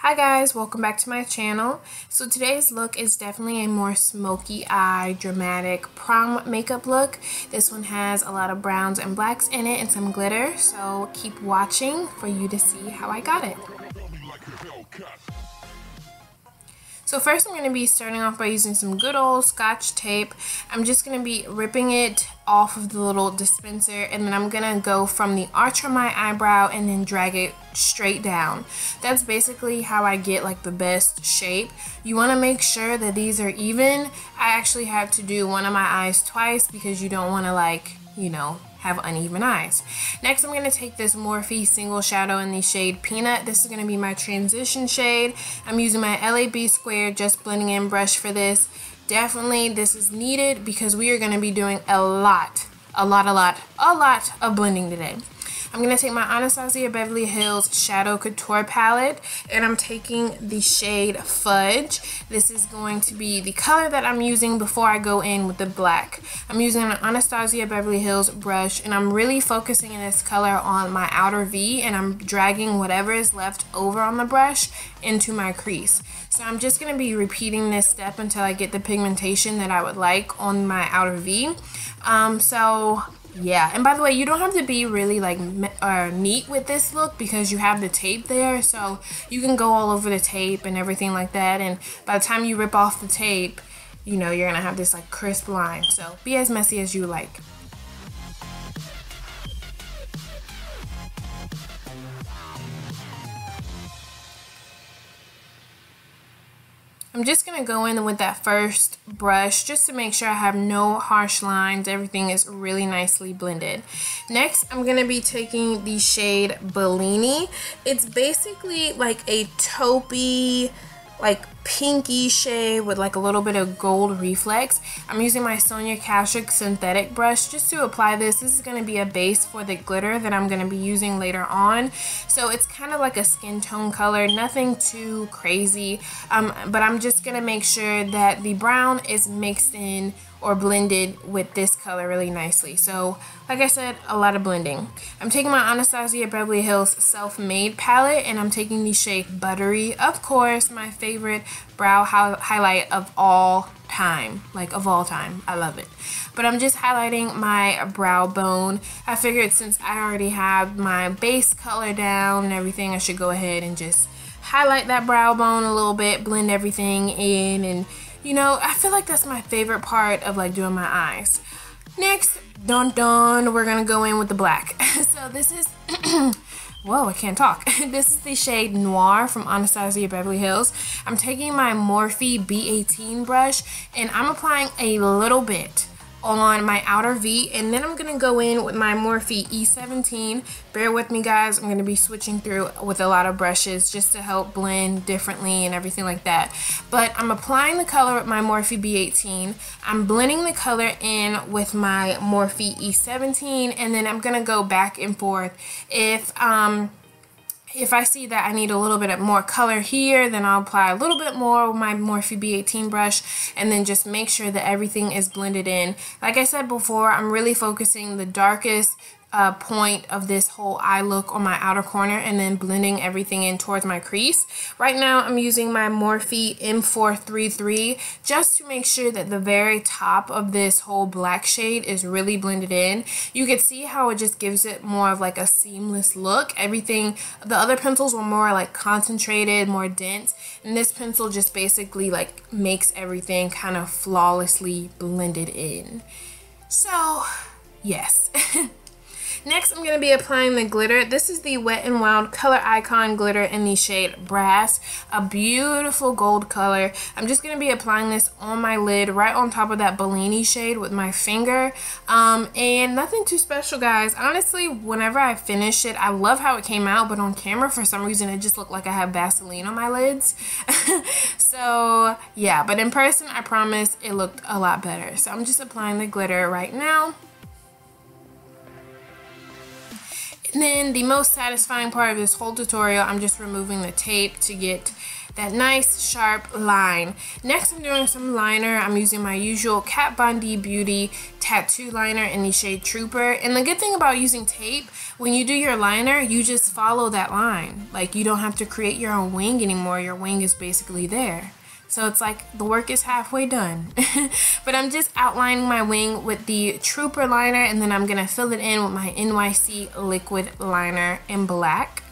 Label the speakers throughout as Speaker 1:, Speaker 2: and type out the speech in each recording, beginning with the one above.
Speaker 1: Hi guys, welcome back to my channel. So today's look is definitely a more smoky eye, dramatic prom makeup look. This one has a lot of browns and blacks in it and some glitter, so keep watching for you to see how I got it. So first I'm going to be starting off by using some good old Scotch tape. I'm just going to be ripping it off of the little dispenser, and then I'm going to go from the arch of my eyebrow and then drag it straight down. That's basically how I get like the best shape. You want to make sure that these are even. I actually have to do one of my eyes twice because you don't want to, like, you know, have uneven eyes. Next, I'm going to take this Morphe single shadow in the shade Peanut. This is going to be my transition shade. I'm using my LAB square just blending in brush for this. Definitely this is needed because we are going to be doing a lot of blending today. I'm going to take my Anastasia Beverly Hills Shadow Couture palette, and I'm taking the shade Fudge. This is going to be the color that I'm using before I go in with the black. I'm using an Anastasia Beverly Hills brush, and I'm really focusing in this color on my outer V, and I'm dragging whatever is left over on the brush into my crease. So I'm just going to be repeating this step until I get the pigmentation that I would like on my outer V. Yeah, and by the way, you don't have to be really like neat with this look because you have the tape there, so you can go all over the tape and everything like that, and by the time you rip off the tape, you know, you're gonna have this like crisp line. So be as messy as you like. I'm just going to go in with that first brush just to make sure I have no harsh lines. Everything is really nicely blended. Next, I'm going to be taking the shade Bellini. It's basically like a taupey, like pinky shade with like a little bit of gold reflex. I'm using my Sonia Kashuk synthetic brush just to apply this. This is going to be a base for the glitter that I'm going to be using later on. So it's kind of like a skin tone color, nothing too crazy, but I'm just going to make sure that the brown is mixed in or blended with this color really nicely. So like I said, a lot of blending. I'm taking my Anastasia Beverly Hills Self-Made palette, and I'm taking the shade Buttery. Of course, my favorite brow highlight of all time. Like, of all time. I love it. But I'm just highlighting my brow bone. I figured since I already have my base color down and everything, I should go ahead and just highlight that brow bone a little bit, blend everything in, and you know, I feel like that's my favorite part of like doing my eyes. Next, we're gonna go in with the black. So this is, whoa, I can't talk. This is the shade Noir from Anastasia Beverly Hills. I'm taking my Morphe B18 brush, and I'm applying a little bit on my outer V, and then I'm gonna go in with my Morphe E17. Bear with me, guys, I'm gonna be switching through with a lot of brushes just to help blend differently and everything like that. But I'm applying the color with my Morphe B18, I'm blending the color in with my Morphe E17, and then I'm gonna go back and forth. If I see that I need a little bit of more color here, then I'll apply a little bit more with my Morphe B18 brush, and then just make sure that everything is blended in. Like I said before, I'm really focusing the darkest point of this whole eye look on my outer corner, and then blending everything in towards my crease. Right now I'm using my Morphe M433 just to make sure that the very top of this whole black shade is really blended in. You can see how it just gives it more of like a seamless look. Everything, the other pencils were more like concentrated, more dense, and this pencil just basically like makes everything kind of flawlessly blended in. So yes. Next, I'm going to be applying the glitter. This is the Wet n Wild Color Icon glitter in the shade Brass. A beautiful gold color. I'm just going to be applying this on my lid right on top of that Bellini shade with my finger. And nothing too special, guys. Honestly, whenever I finish it, I love how it came out, but on camera, for some reason, it just looked like I have Vaseline on my lids. So, yeah. But in person, I promise it looked a lot better. So I'm just applying the glitter right now. And then the most satisfying part of this whole tutorial, I'm just removing the tape to get that nice sharp line. Next, I'm doing some liner. I'm using my usual Kat Von D Beauty tattoo liner in the shade Trooper. And the good thing about using tape, when you do your liner, you just follow that line. Like, you don't have to create your own wing anymore. Your wing is basically there. So it's like the work is halfway done. But I'm just outlining my wing with the Trooper liner, and then I'm gonna fill it in with my NYC liquid liner in black.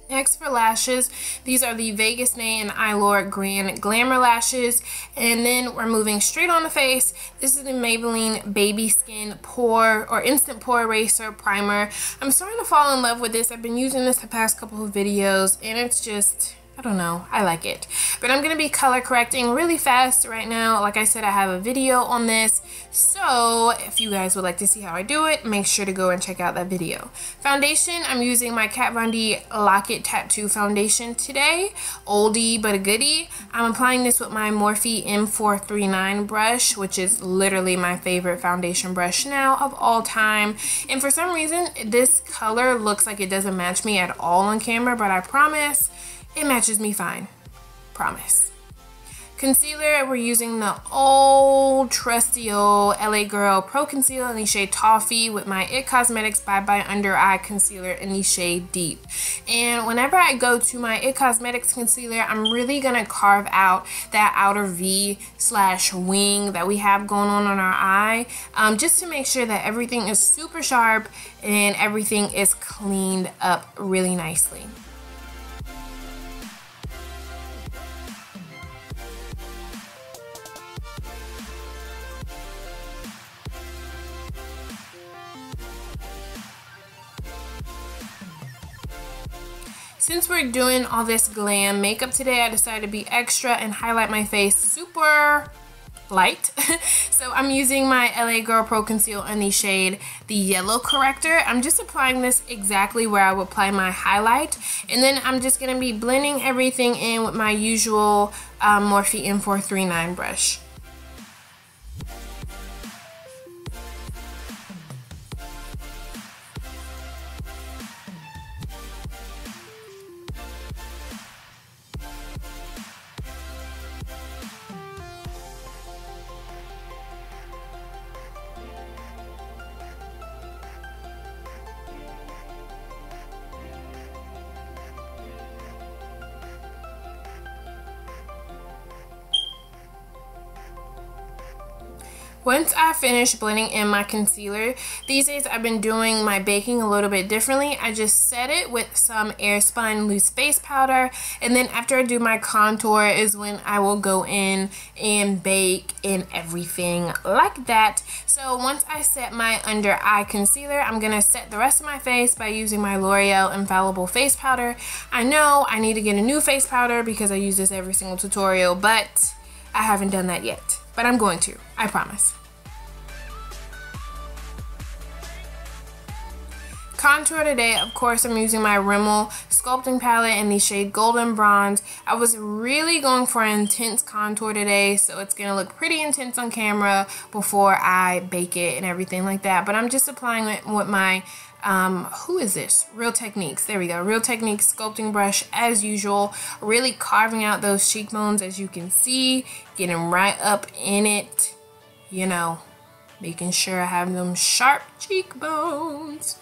Speaker 1: Next for lashes, these are the Vegas Nay and Eylure Grand Glamour lashes. And then we're moving straight on the face. This is the Maybelline Baby Skin Pore or Instant Pore Eraser Primer. I'm starting to fall in love with this. I've been using this the past couple of videos, and it's just, I don't know, I like it. But I'm going to be color correcting really fast right now. Like I said, I have a video on this. So if you guys would like to see how I do it, make sure to go and check out that video. Foundation, I'm using my Kat Von D Lock-It Tattoo Foundation today. Oldie but a goodie. I'm applying this with my Morphe M439 brush, which is literally my favorite foundation brush now of all time. And for some reason, this color looks like it doesn't match me at all on camera, but I promise it matches me fine. Promise. Concealer, we're using the old trusty old LA Girl Pro Conceal in the shade Toffee with my It Cosmetics Bye Bye Under Eye Concealer in the shade Deep. And whenever I go to my It Cosmetics concealer, I'm really going to carve out that outer V / wing that we have going on our eye, just to make sure that everything is super sharp and everything is cleaned up really nicely. Since we're doing all this glam makeup today, I decided to be extra and highlight my face super light. So I'm using my LA Girl Pro Conceal in the shade the Yellow Corrector. I'm just applying this exactly where I would apply my highlight. And then I'm just going to be blending everything in with my usual Morphe M439 brush. Once I finish blending in my concealer, these days I've been doing my baking a little bit differently. I just set it with some Airspun loose face powder, and then after I do my contour is when I will go in and bake and everything like that. So once I set my under eye concealer, I'm going to set the rest of my face by using my L'Oreal Infallible Face Powder. I know I need to get a new face powder because I use this every single tutorial, but I haven't done that yet. But I'm going to, I promise. Contour today, of course, I'm using my Rimmel Sculpting palette in the shade Golden Bronze. I was really going for an intense contour today, so it's going to look pretty intense on camera before I bake it and everything like that. But I'm just applying it with my who is this? Real Techniques. There we go. Real Techniques sculpting brush as usual. Really carving out those cheekbones, as you can see. Getting right up in it. You know, making sure I have them sharp cheekbones.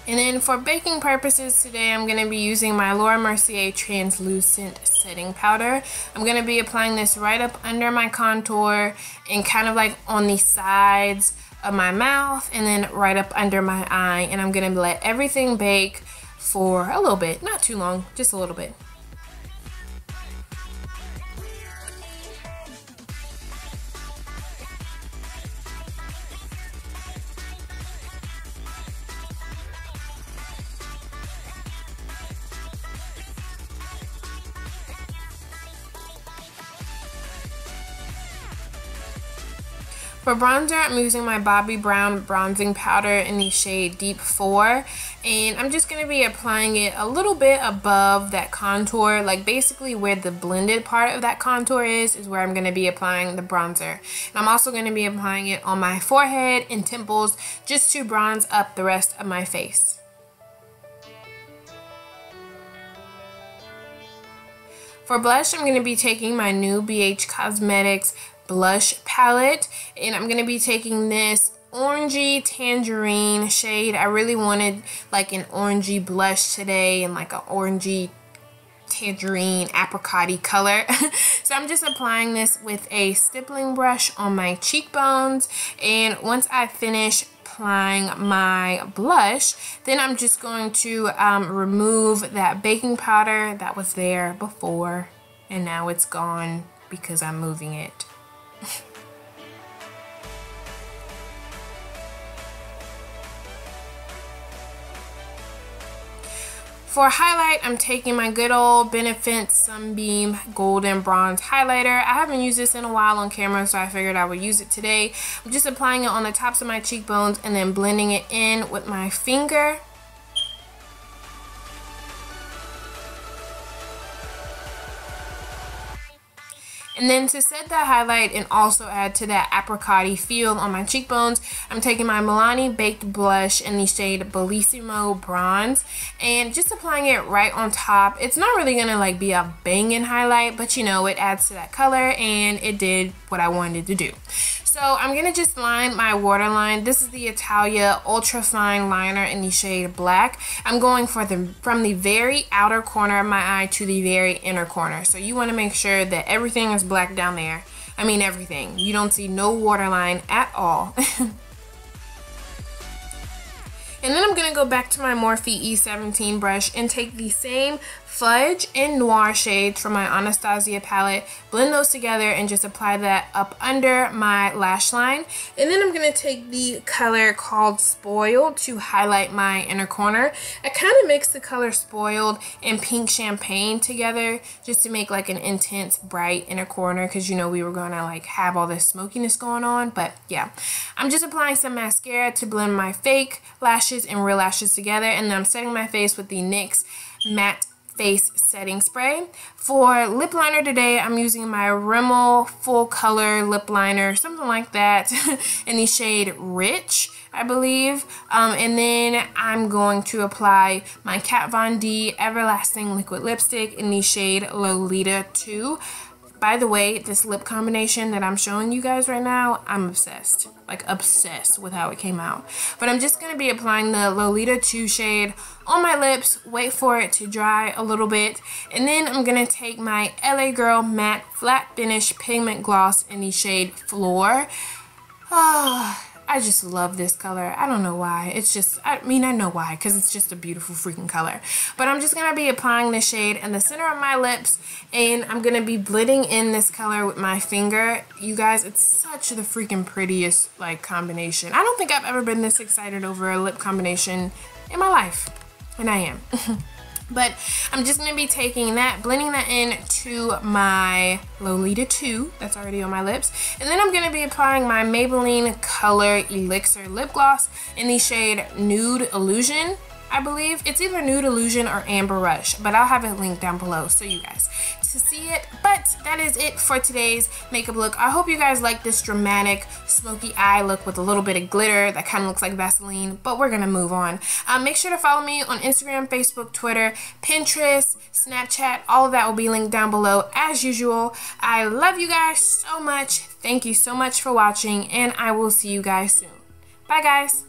Speaker 1: And then for baking purposes today, I'm going to be using my Laura Mercier Translucent Setting Powder. I'm going to be applying this right up under my contour and kind of like on the sides of my mouth and then right up under my eye. And I'm going to let everything bake for a little bit, not too long, just a little bit. For bronzer, I'm using my Bobbi Brown bronzing powder in the shade Deep 4, and I'm just going to be applying it a little bit above that contour, like basically where the blended part of that contour is where I'm going to be applying the bronzer. And I'm also going to be applying it on my forehead and temples just to bronze up the rest of my face. For blush, I'm going to be taking my new BH Cosmetics blush palette, and I'm going to be taking this orangey tangerine shade. I really wanted like an orangey blush today and like an orangey tangerine apricot-y color. So I'm just applying this with a stippling brush on my cheekbones, and once I finish applying my blush, then I'm just going to remove that baking powder that was there before, and now it's gone because I'm moving it. For highlight, I'm taking my good old Benefit Sunbeam Golden Bronze Highlighter. I haven't used this in a while on camera, so I figured I would use it today. I'm just applying it on the tops of my cheekbones and then blending it in with my finger. And then to set that highlight and also add to that apricot-y feel on my cheekbones, I'm taking my Milani Baked Blush in the shade Bellisamo Bronze and just applying it right on top. It's not really gonna like be a banging highlight, but you know, it adds to that color and it did what I wanted to do. So I'm gonna just line my waterline. This is the Italia Ultra Fine Liner in the shade Black. I'm going for from the very outer corner of my eye to the very inner corner. So you wanna make sure that everything is black down there. I mean everything. You don't see no waterline at all. And then I'm going to go back to my Morphe E17 brush and take the same Fudge and Noir shades from my Anastasia palette, blend those together and just apply that up under my lash line. And then I'm going to take the color called Spoiled to highlight my inner corner. I kind of mixed the color Spoiled and Pink Champagne together just to make like an intense bright inner corner, because you know we were going to like have all this smokiness going on. But yeah, I'm just applying some mascara to blend my fake lashes and real lashes together, and then I'm setting my face with the NYX Matte Face Setting Spray. For lip liner today, I'm using my Rimmel Full Color Lip Liner, something like that, in the shade Rich, I believe. And then I'm going to apply my Kat Von D Everlasting Liquid Lipstick in the shade Lolita 2. By the way, this lip combination that I'm showing you guys right now, I'm obsessed. Like obsessed with how it came out. But I'm just going to be applying the Lolita 2 shade on my lips, wait for it to dry a little bit, and then I'm going to take my LA Girl Matte Flat Finish Pigment Gloss in the shade Floor. I just love this color. I don't know why. It's just, I mean, I know why, because it's just a beautiful freaking color. But I'm just going to be applying this shade in the center of my lips, and I'm going to be blending in this color with my finger. You guys, it's such the freaking prettiest, like, combination. I don't think I've ever been this excited over a lip combination in my life, and I am. But I'm just going to be taking that, blending that in to my Lolita 2 that's already on my lips. And then I'm going to be applying my Maybelline Color Elixir Lip Gloss in the shade Nude Illusion, I believe. It's either Nude Illusion or Amber Rush, but I'll have it linked down below so you guys to see it. But that is it for today's makeup look. I hope you guys like this dramatic smoky eye look with a little bit of glitter that kind of looks like Vaseline, but we're gonna move on. Make sure to follow me on Instagram, Facebook, Twitter, Pinterest, Snapchat. All of that will be linked down below as usual. I love you guys so much. Thank you so much for watching, and I will see you guys soon. Bye guys.